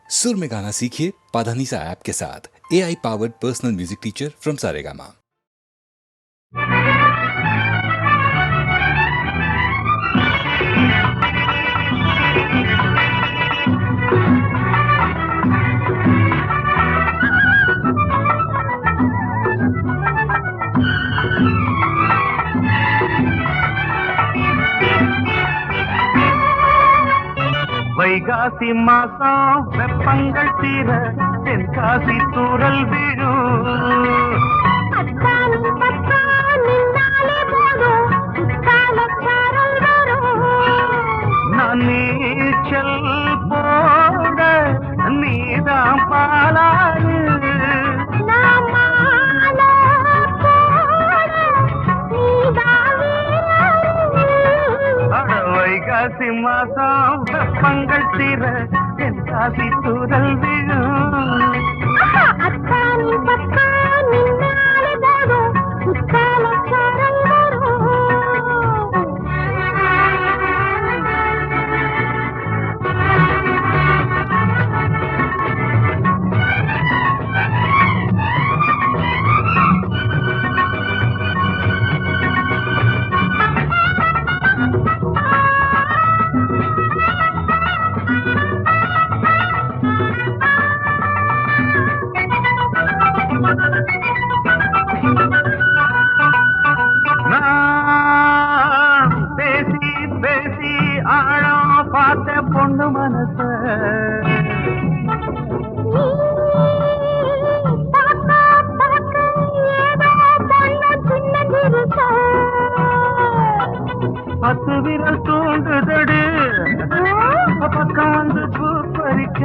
सुर में गाना सीखिए पाधानीसा ऐप के साथ। AI powered personal music teacher from Saregama. Vaikasi மாசம் வெப்பங்கள் தீர தென்காசி தூரல் விழும். நான் நீச்சல் போட நீதான் பாலாறு. வைகாசி மாசம் வெப்பங்கள் தீர தென்காசி தூரல் விழும். பேசி பேசி ஆழம் பார்த்த பொண்ணு மனச பத்து விரல் தூண்டுதடு பக்கம் வந்து பூ பறிக்க.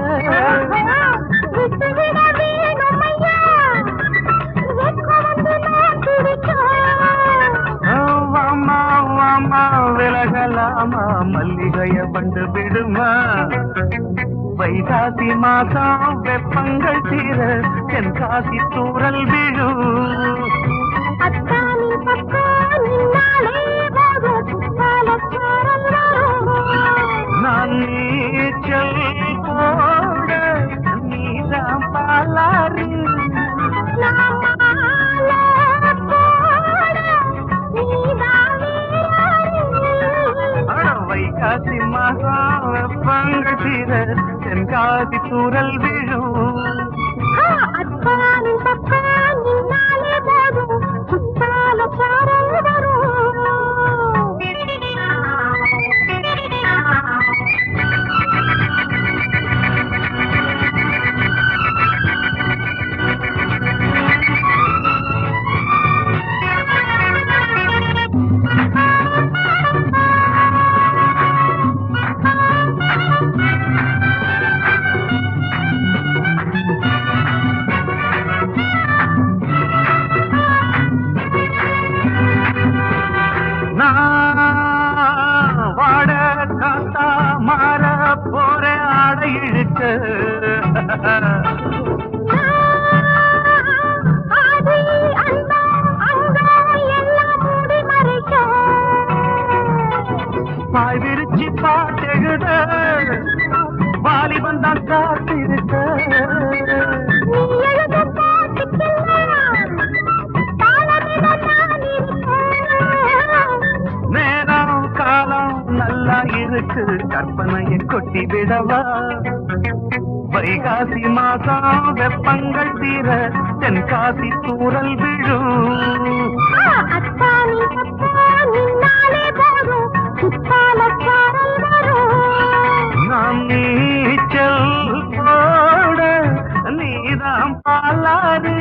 விலகலாமா மல்லிகைய பண்டு விடுமா. வைகாசி மாசம் வெப்பங்கள் தீர தென்காசி தூரல் விழும். நான் நீச்சல் போட நீதான் பாலாறு. வைகாசி மாசம் வெப்பங்கள் தீர தென்காசி தூரல் விழும். வாட காத்தா மாற போற ஆடை இழுக்க. பாய் விரிச்சி பாட்டெழுத வாலிபன் தான் காத்திருக்க. நேரம் காலம் நல்லா இருக்கு கற்பனையை கொட்டி விடவா. வைகாசி மாசம் வெப்பங்கள் தீர தென்காசி தூரல் விழும். நாம் நீச்சல் போட நீதான் பாலாறு.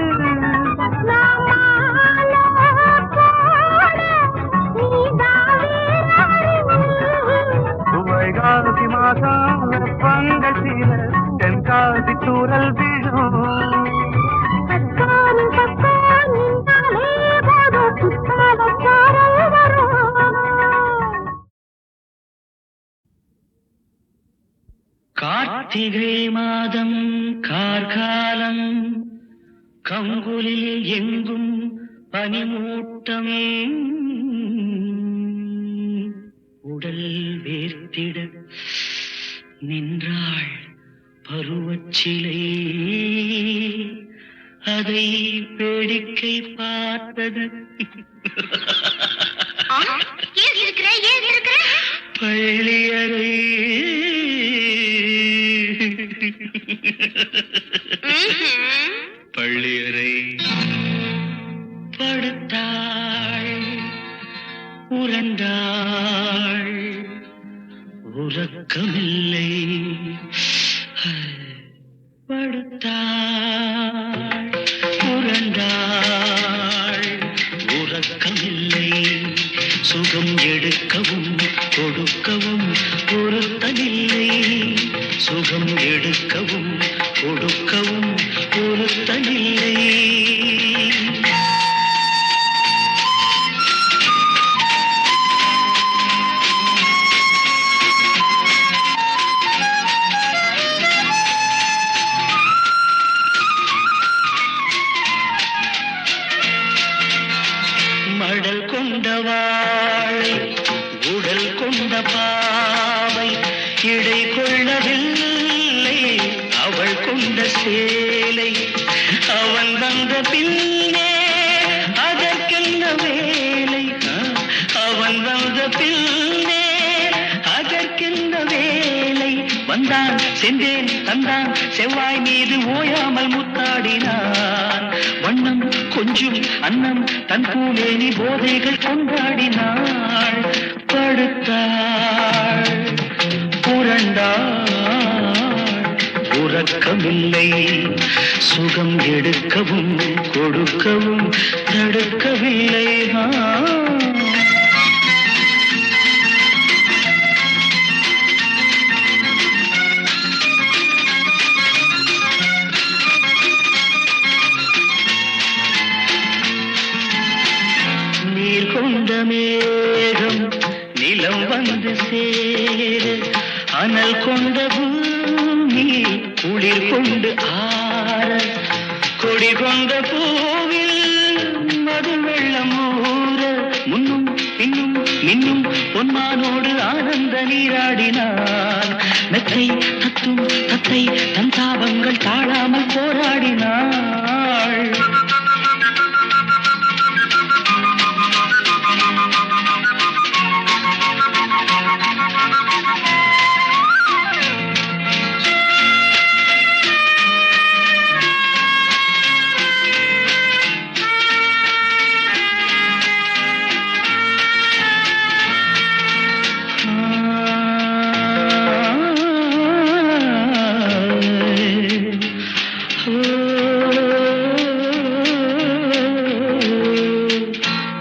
வைகாசி மாசம் வெப்பங்கள் தீர தென்காசி தூரல் விழும். கார்த்திகை மாதம் கார்காலம் கங்குலில் எங்கும் பனிமூட்டமே உடல் வேர்த்திட நின்றாள் பருவ உருவச்சிலை அதை வேடிக்கை பார்த்தது பள்ளியறை பள்ளியறை படுத்தாள் உறந்தாள் உறக்கமில்லை படுத்தாள் உறந்தாள் உறக்கமில்லை சுகம் எடுக்கவும் கொடுக்கவும் பொறுத்தனில்லை சுகம் எடுக்கவும் கொடுக்கவும் பொறுத்தனில்லை மடல் கொண்டவாள் உடல் கொண்ட பாவை இடை கொள்ளவில்லை அவள் கொண்ட சேலை அவன் வந்த பின்னே அதற்கென்ன வேலை அவன் வந்த பின்னே அதற்கென்ன வேலை வந்தான் சென்றேன் தந்தான் செவ்வாய் மீது ஓயாமல் முத்தாடினான் வண்ணம் கொஞ்சம் அன்னம் தன் பூமேனி போதைகள் கொண்டாடினாள் படுத்தாள் புரண்டாள் உறக்கமில்லை சுகம் எடுக்கவும் கொடுக்கவும் தடுக்கவில்லை நீர் கொண்ட மேகம் நிலம் வந்து சேர அனல் கொண்ட பூமி குளிர் கொண்டு ஆற கொடி கொண்ட பூவில் மது வெள்ளம் ஊற முன்னும் பின்னும் மின்னும் பொன்மானோடு ஆனந்த நீராடினான் மெத்தை தத்தும் தத்தை தன் தாபங்கள் தாழாமல் போராடினாள்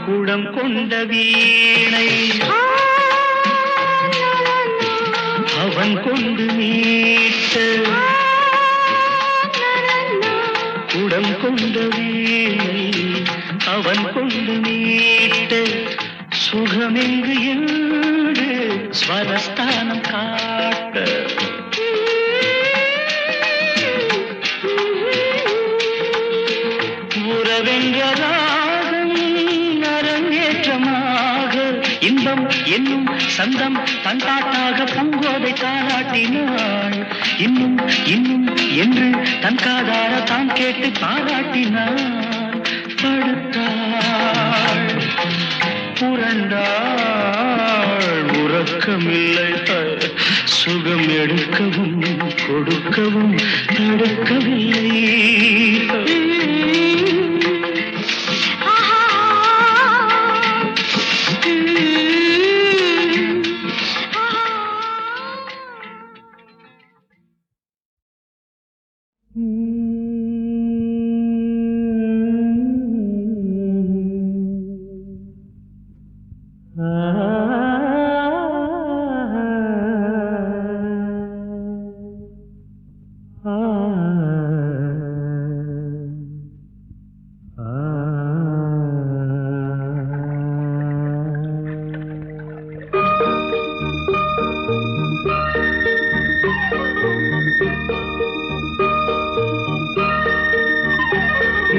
குடம் கொண்ட வீணை அவன் கொண்டு மீட்ட குடம் கொண்ட வீணை அவன் கொண்டு மீட்ட சுகமெங்கு என்று ஸ்வரஸ்தானம் காட்ட உறவென்றதா இன்பம் என்னும் சந்தம் தன்காட்டாக பூங்கோதை தாராட்டினாள் இன்னும் இன்னும் என்று தன் காதார தான் கேட்டு பாராட்டினாள் படுத்தாள் புரண்டாள் உறக்கமில்லை சுகம் எடுக்கவும் கொடுக்கவும் தடுக்கவில்லை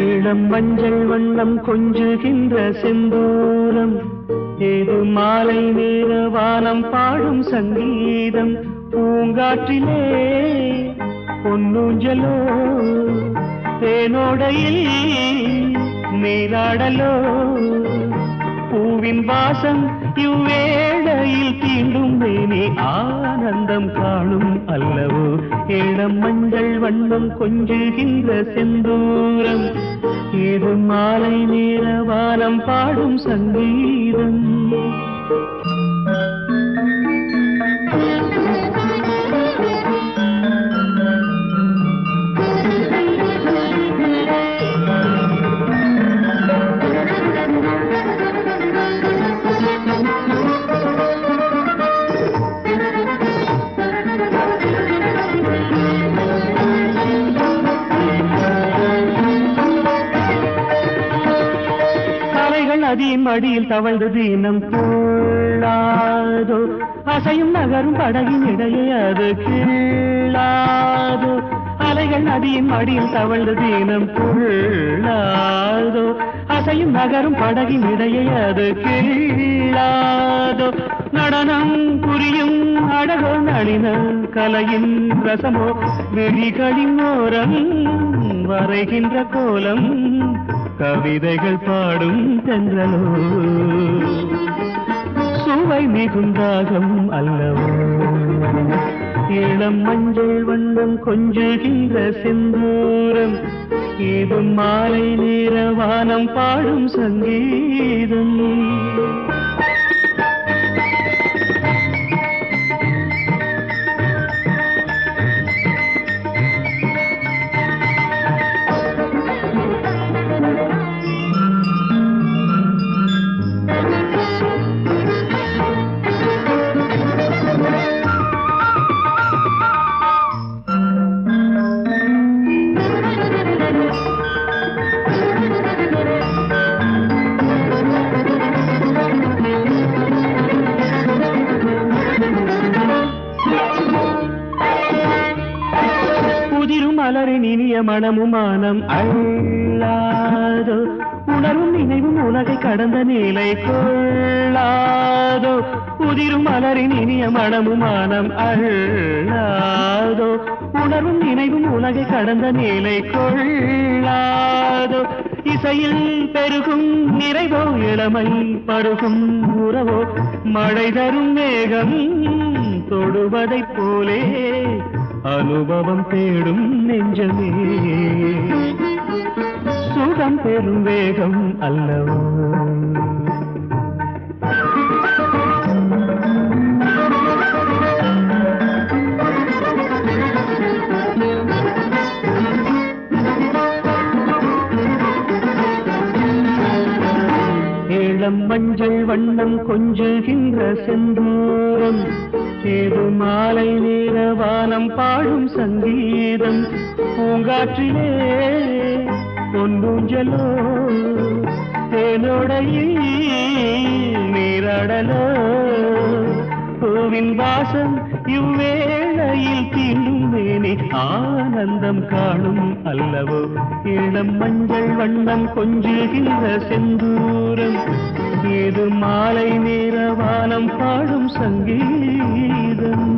இளம் மஞ்சள் வண்ணம் கொஞ்சுகின்ற செந்தூரம் ஏது மாலை நேர வானம் பாடும் சங்கீதம் பூங்காற்றிலே பொன்னூஞ்சலோ தேனோடையில் நீராடலோ பூவின் வாசம் இவ்வேளையில் தீண்டும் மேனி ஆனந்தம் காணும் அல்லவோ இளம் மஞ்சள் வண்ணம் கொஞ்சுகின்ற செந்தூரம் ஏது மாலை நேர வானம் பாடும் சங்கீதம் நதியின் மடியில் தவழ்ந்து தீனம் துள்ளாதோ அசையும் நகரும் படகின் இடையே அது கீழாதோ அலைகள் நதியின் மடியில் தவழ்ந்து தீனம் துள்ளாதோ அசையும் நகரும் படகின் இடையே அது கீழாதோ நடனம் புரியும் அழகோ நளின கலையின் ரசமோ விழிகளின் ஓரம் வரைகின்ற கோலம் கவிதைகள் பாடும் தென்றலோ சுவை மிகுந்தாகம் அல்லவோ இளம் மஞ்சள் வண்ணம் கொஞ்சுகின்ற செந்தூரம் ஏதும் மாலை நேர வானம் பாடும் சங்கீதம் மலரின் இனிய மனமும் மானம் அள்ளாதோ உணரும் நினைவும் உலகை கடந்த நிலை கொள்ளாதோ உதிரும் மலரின் இனிய மனமும் மானம் அள்ளாதோ உணரும் நினைவும் உலகை கடந்த நிலை கொள்ளாதோ இசையில் பெருகும் நிறைவோ இளமை பருகும் உறவோ மழை தரும் மேகம் தொடுவதைப் போலே அனுபவம் தேடும் நெஞ்சமே சுகம் பெறும் வேகம் அல்லவோ இளம் மஞ்சள் வண்ணம் கொஞ்சுகின்ற செந்தூரம் ஏது மாலை நேர வானம் பாடும் சங்கீதம் பூங்காற்றிலே பொன்னூஞ்சலோ தேனோடையில் நீராடலோ பூவின் வாசம் இவ்வேளையில் தீண்டும் மேனி ஆனந்தம் காணும் அல்லவோ இளம் மஞ்சள் வண்ணம் கொஞ்சுகின்ற செந்தூரம் ஏது மாலை நேர வானம் பாடும் சங்கீதம்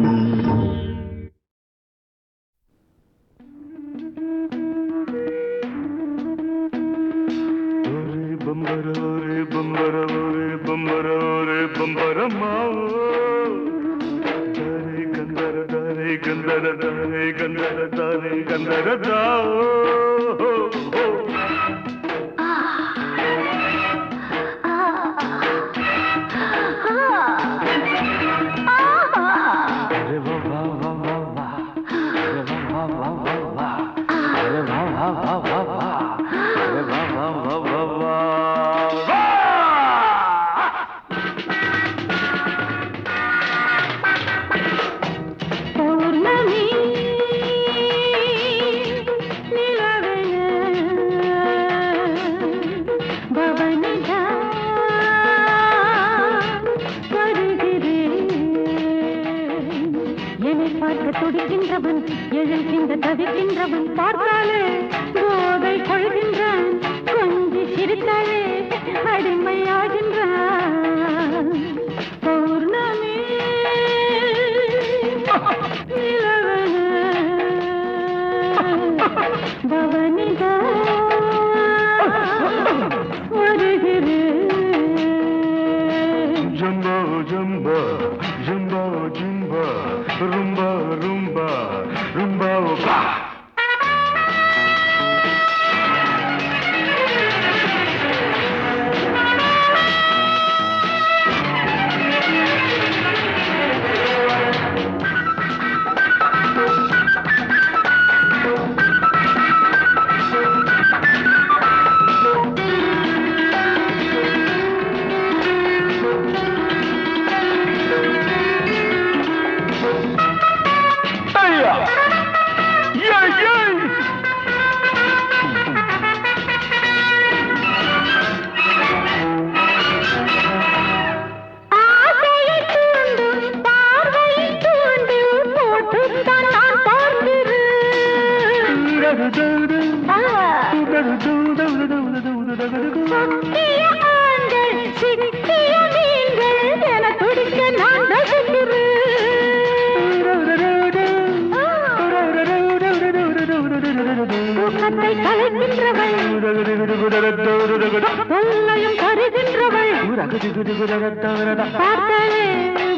பௌர்ணமி நிலவே பவனிதா வருகிறேன். ஜம்பா ஜம்பா ஜம்பா ஜம்பா ரும்பா ரும்பா ரும்பா பா.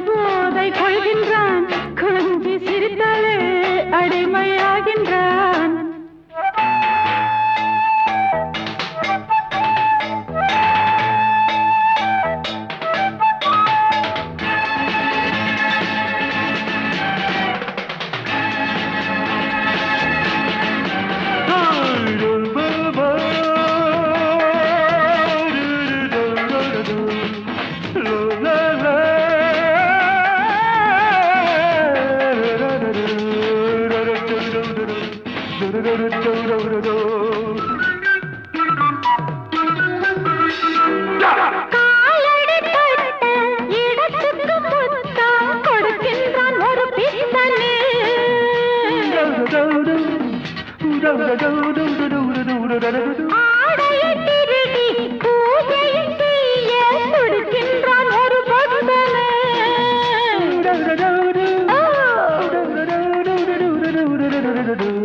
போதை கொள்கின்றான், கொஞ்சி சிரித்தாலே அடிமையாகின்றான்.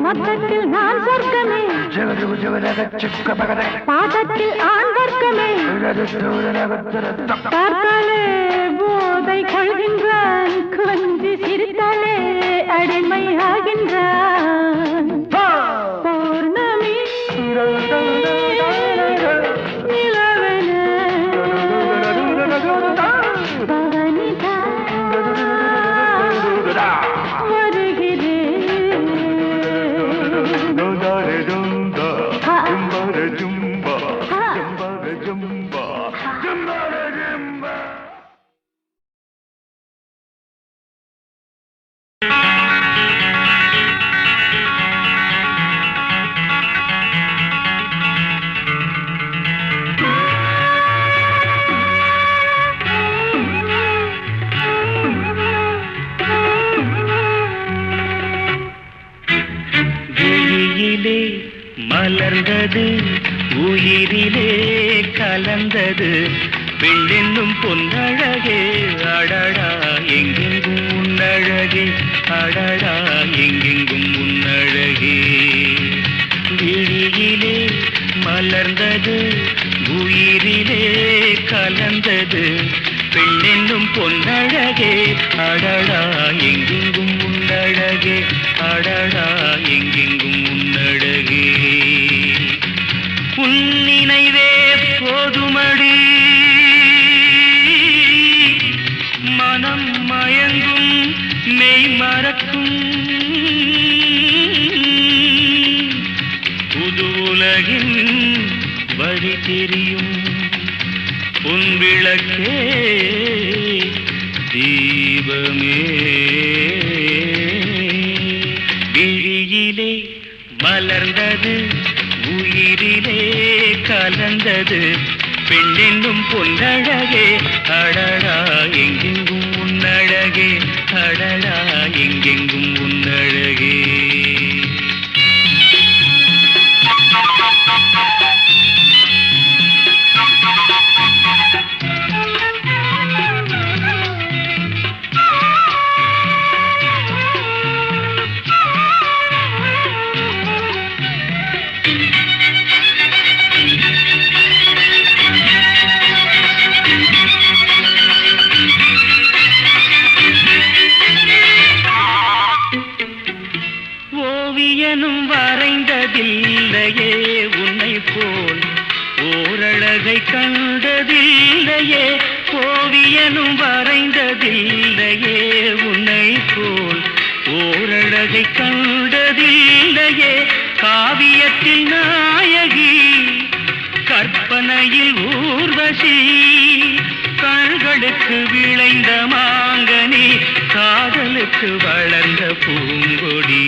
மொத்தத்தில் நான் சொர்க்கமே, பாதத்தில் ஆண் வர்க்கமே. பார்த்தாலே போதை கொள்கின்றான், கொஞ்சி சிரித்தாலே அடிமையாகின்றான். பௌர்ணமி நிலவென பவனிதா மலர்ந்தது உயிரிலே கலந்தது பெண்ணென்னும் பொன்னழகே அடடா எங்கெங்கும் உன்னழகே அடடா எங்கெங்கும் உன்னழகே விழியிலே மலர்ந்தது உயிரிலே கலந்தது பெண்ணென்னும் பொன்னழகே அடடா எங்கெங்கும் உன்னழகே அடடா எங்கெங்கும் உன்னழகே உன் நினைவே போதுமடி மனம் மயங்கும் மெய் மறக்கும் புது உலகின் வழி தெரியும் உன் விளக்கே தீபமே விழியிலே மலர்ந்தது உயிரிலே கலந்தது பெண்ணென்னும் பொன்னழகே அடடா எங்கெங்கும் உன்னழகே அடடா எங்கெங்கும் உன்னழகே ஓவியனும் வரைந்ததில்லையே உன்னை போல் ஓரழகை கண்டதில்லையே ஓவியனும் வரைந்ததில்லையே உன்னை போல் ஓரழகை கண்டதில்லையே காவியத்தில் நாயகி கற்பனையில் ஊர்வசி கண்களுக்கு விளைந்த மாங்கனி காதலுக்கு வளர்ந்த பூங்கொடி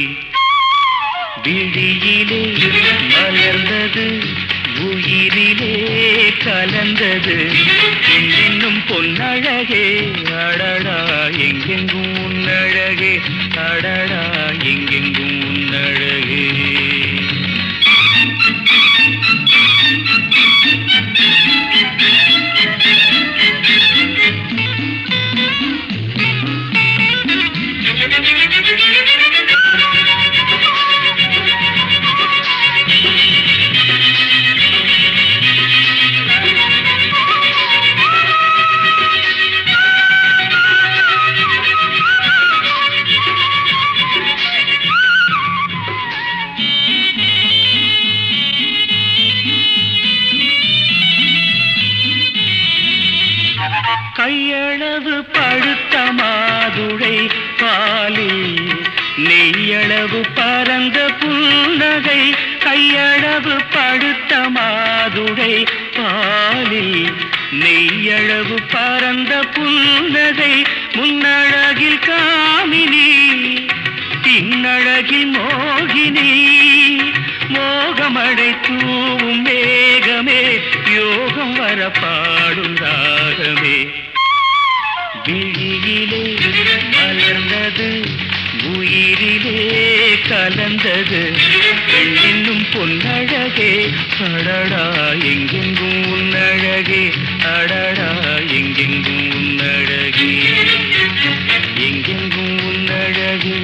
விழியிலே மலர்ந்தது உயிரிலே கலந்தது என்னும் பொன்னழகே அடடா எங்கெங்கும் உன்னழகே அடடா எங்கெங்கும் உன்னழகே கையளவு பழுத்த மாதுளை பாலில் நெய்யளவு பரந்த புன்னகை கையளவு பழுத்த மாதுளை பாலில் நெய்யளவு பரந்த புன்னகை முன்னழகில் காமினி பின்னழகில் மோகினி மோகமடை தூவும் மேகமே யோகம் வர பாடும் ராகமே விழியிலே மலர்ந்தது உயிரிலே கலந்தது என்னும் பொன்னழகே அடடா எங்கெங்கும் உன்னழகே அடடா எங்கெங்கும் உன்னழகே எங்கெங்கும் உன்னழகே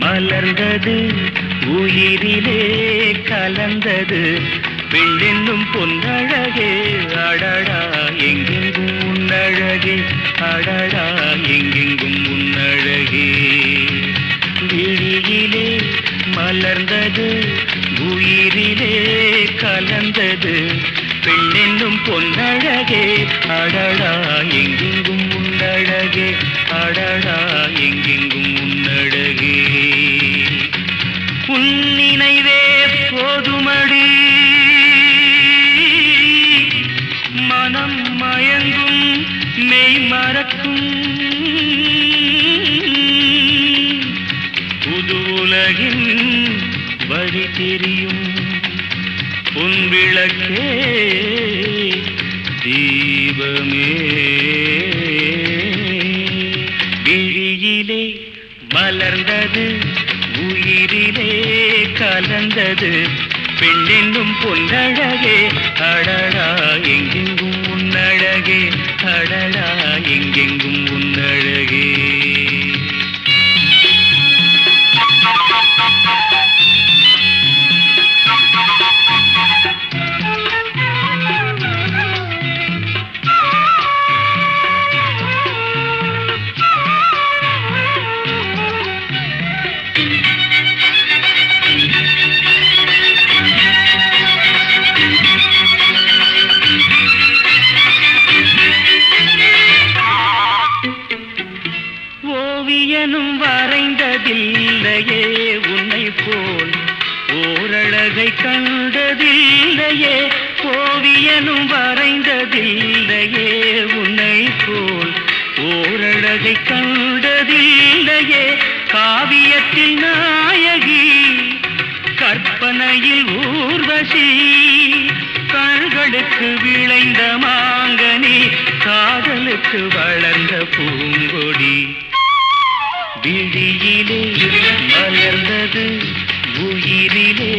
மலர்ந்தது உயிரிலே கலந்தது பெண்ணென்னும் பொன்னழகே அடடா எங்கெங்கும் உன்னழகே அடடா எங்கெங்கும் உன்னழகே விழியிலே மலர்ந்தது உயிரிலே கலந்தது பெண்ணென்னும் பொன்னழகே அடடா எங்கெங்கும் உன்னழகே அடடா எங்கெங்கும் உன்னழகே உன் நினைவே போதுமடி மனம் மயங்கும் மெய் மறக்கும் புது உலகின் வழி தெரியும் உன் விளக்கே தீபமே விழியிலே மலர்ந்தது உயிரிலே கலந்தது பெண்ணென்னும் பொன்னழகே அடடா எங்கெங்கும் உன்னழகே அடடா எங்கெங்கும் உன்னழகே ஓவியனும் வரைந்ததில்லையே உன்னை போல் ஓரழகை கண்டதில்லையே ஓவியனும் வரைந்ததில்லையே உன்னை போல் ஓரழகை கண்டதில்லையே காவியத்தில் நாயகி கற்பனையில் ஊர்வசி கண்களுக்கு விளைந்த மாங்கனி காதலுக்கு வளர்ந்த பூங்கொடி விழியிலே மலர்ந்தது உயிரிலே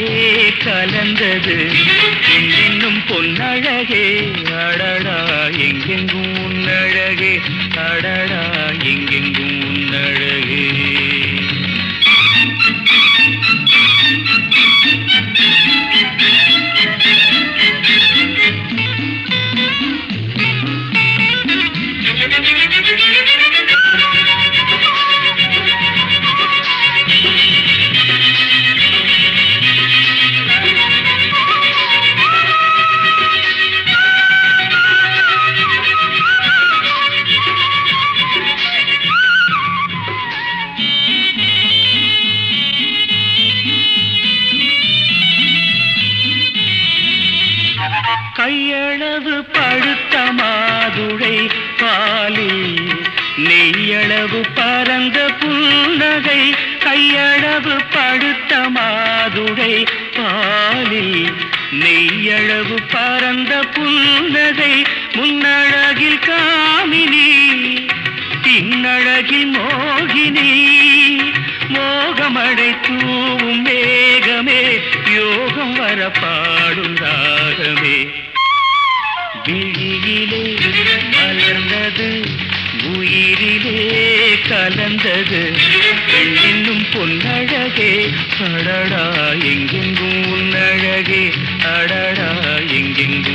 கலந்தது என்னும் பொன்னழகே அடடா எங்கெங்கும் உன்னழகே அடடா எங்கெங்கும் உன்னழகே கையளவு பழுத்த மாதுளை பாலில் நெய்யளவு பரந்த புன்னகை கையளவு பழுத்த மாதுளை பாலில் நெய்யளவு பரந்த புன்னகை முன்னழகில் காமினி பின்னழகில் மோகினி மோகமடை தூவும் மேகமே யோகம் வர பாடும் ராகமே விழியிலே மலர்ந்தது உயிரிலே கலந்தது பெண்ணின்னும் பொன்னழகே அடடா எங்கெங்கும் உன்னழகே அடடா எங்கெங்கும்